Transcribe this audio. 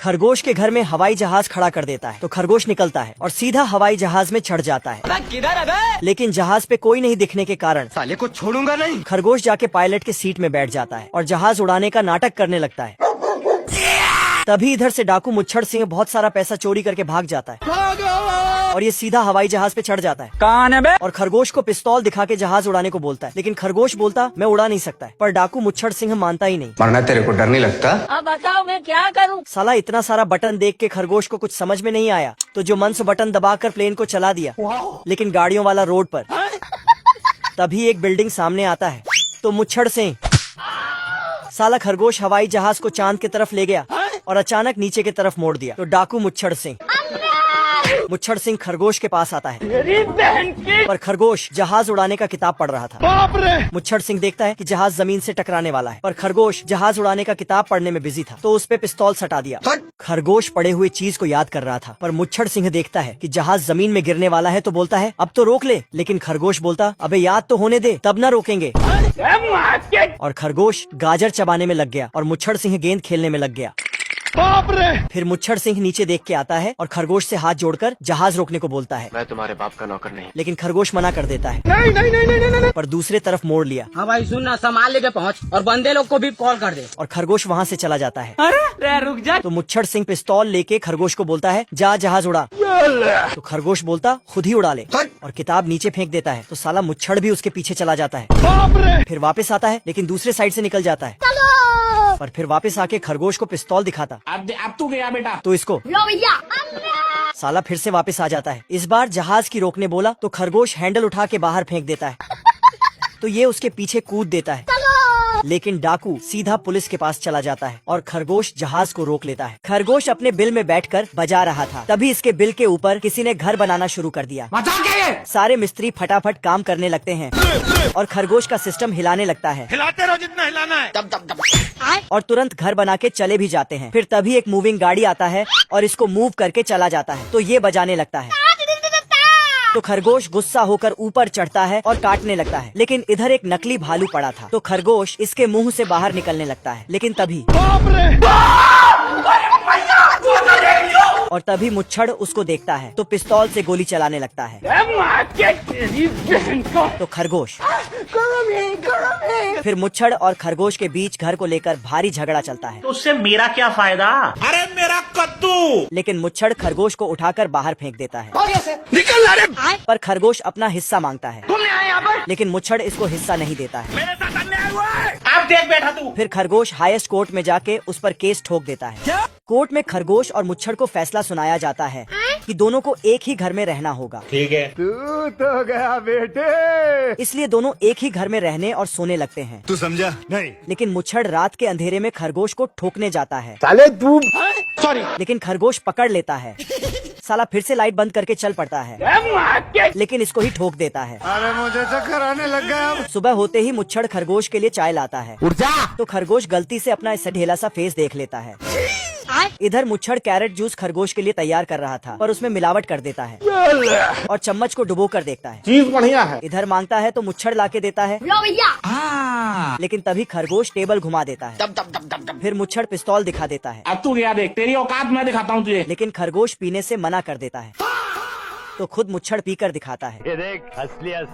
खरगोश के घर में हवाई जहाज खड़ा कर देता है तो खरगोश निकलता है और सीधा हवाई जहाज में चढ़ जाता है। किधर है बे? लेकिन जहाज पे कोई नहीं दिखने के कारण साले को छोड़ूंगा नहीं। खरगोश जाके पायलट के सीट में बैठ जाता है और जहाज उड़ाने का नाटक करने लगता है। तभी इधर से डाकू मुच्छड़ सिंह बहुत सारा पैसा चोरी करके भाग जाता है और ये सीधा हवाई जहाज पे चढ़ जाता है। कौन है बे? और खरगोश को पिस्तौल दिखा के जहाज उड़ाने को बोलता है, लेकिन खरगोश बोलता मैं उड़ा नहीं सकता है। पर डाकू मुच्छड़ सिंह मानता ही नहीं। मरना तेरे को डर नहीं लगता? अब बताओ मैं क्या करूं? साला इतना सारा बटन देख के खरगोश को कुछ समझ में नहीं आया तो जो मन से बटन दबाकर प्लेन को चला दिया, लेकिन गाड़ियों वाला रोड पर। तभी एक बिल्डिंग सामने आता है तो मुच्छड़ सिंह साला खरगोश हवाई जहाज को चांद की तरफ ले गया और अचानक नीचे की तरफ मोड़ दिया। तो डाकू मुच्छड़ सिंह खरगोश के पास आता है पर खरगोश जहाज उड़ाने का किताब पढ़ रहा था। मुच्छड़ सिंह देखता है कि जहाज जमीन से टकराने वाला है पर खरगोश जहाज उड़ाने का किताब पढ़ने में बिजी था तो उस पे पिस्तौल सटा दिया। खरगोश पड़े हुए चीज को याद कर रहा था पर मुच्छड़ सिंह देखता है कि जहाज जमीन में गिरने वाला है तो बोलता है अब तो रोक ले, लेकिन खरगोश बोलता अबे याद तो होने दे तब न रोकेंगे। और खरगोश गाजर चबाने में लग गया और मुच्छड़ सिंह गेंद खेलने में लग गया। फिर मुच्छड़ सिंह नीचे देख के आता है और खरगोश से हाथ जोड़कर जहाज रोकने को बोलता है। मैं तुम्हारे बाप का नौकर नहीं। लेकिन खरगोश मना कर देता है। नहीं। पर दूसरे तरफ मोड़ लिया। हाँ भाई सुन ना, सामान लेके पहुँच और बंदे लोग को भी कॉल कर दे। और खरगोश वहाँ से चला जाता है। अरे रुक जा। तो मुच्छड़ सिंह पिस्तौल लेके खरगोश को बोलता है जा जहाज उड़ा। तो खरगोश बोलता खुद ही उड़ा ले और किताब नीचे फेंक देता है। तो साला मुच्छड़ भी उसके पीछे चला जाता है। फिर वापस आता है लेकिन दूसरे साइड से निकल जाता है। पर फिर वापस आके खरगोश को पिस्तौल दिखाता अब तू गया बेटा। तो इसको साला फिर से वापस आ जाता है। इस बार जहाज की रोकने बोला तो खरगोश हैंडल उठा के बाहर फेंक देता है तो ये उसके पीछे कूद देता है। लेकिन डाकू सीधा पुलिस के पास चला जाता है और खरगोश जहाज को रोक लेता है। खरगोश अपने बिल में बैठकर बजा रहा था तभी इसके बिल के ऊपर किसी ने घर बनाना शुरू कर दिया। सारे मिस्त्री फटाफट काम करने लगते हैं और खरगोश का सिस्टम हिलाने लगता है। हिलाते रहो जितना हिलाना है। दब। और तुरंत घर बना के चले भी जाते हैं। फिर तभी एक मूविंग गाड़ी आता है और इसको मूव करके चला जाता है तो ये बजाने लगता है। तो खरगोश गुस्सा होकर ऊपर चढ़ता है और काटने लगता है, लेकिन इधर एक नकली भालू पड़ा था तो खरगोश इसके मुंह से बाहर निकलने लगता है। लेकिन तभी और तभी मुच्छड़ उसको देखता है तो पिस्तौल से गोली चलाने लगता है। तो खरगोश फिर मुच्छड़ और खरगोश के बीच घर को लेकर भारी झगड़ा चलता है। तो उससे मेरा क्या फायदा? अरे मेरा कद्दू। लेकिन मुच्छड़ खरगोश को उठाकर बाहर फेंक देता है। निकल रे। पर खरगोश अपना हिस्सा मांगता है तुमने आए यहाँ पर? लेकिन मुच्छड़ इसको हिस्सा नहीं देता है। मेरे साथ अन्याय हुआ है। अब देख बैठा तू। फिर खरगोश हाईएस्ट कोर्ट में जाके उस पर केस ठोक देता है। कोर्ट में खरगोश और मुच्छड़ को फैसला सुनाया जाता है कि दोनों को एक ही घर में रहना होगा। ठीक है। तू तो गया बेटे। इसलिए दोनों एक ही घर में रहने और सोने लगते हैं। तू समझा नहीं? लेकिन मुच्छड़ रात के अंधेरे में खरगोश को ठोकने जाता है। साले तू सॉरी। लेकिन खरगोश पकड़ लेता है। साला फिर से लाइट बंद करके चल पड़ता है लेकिन इसको ही ठोक देता है। अरे मुझे चक्कर आने लग गया। सुबह होते ही मुच्छड़ खरगोश के लिए चाय लाता है। तो खरगोश गलती से अपना ढेला सा फेस देख लेता है। इधर मुच्छड़ कैरेट जूस खरगोश के लिए तैयार कर रहा था पर उसमें मिलावट कर देता है और चम्मच को डुबो कर देखता है। चीज बढ़िया है। इधर मांगता है तो मुच्छड़ लाके देता है। लेकिन तभी खरगोश टेबल घुमा देता है। फिर मुच्छड़ पिस्तौल दिखा देता है। अब तू गया देख, तेरी औकात मैं दिखाता हूँ तुझे। लेकिन खरगोश पीने से मना कर देता है तो खुद मुच्छड़ पीकर दिखाता है। ये देख असली और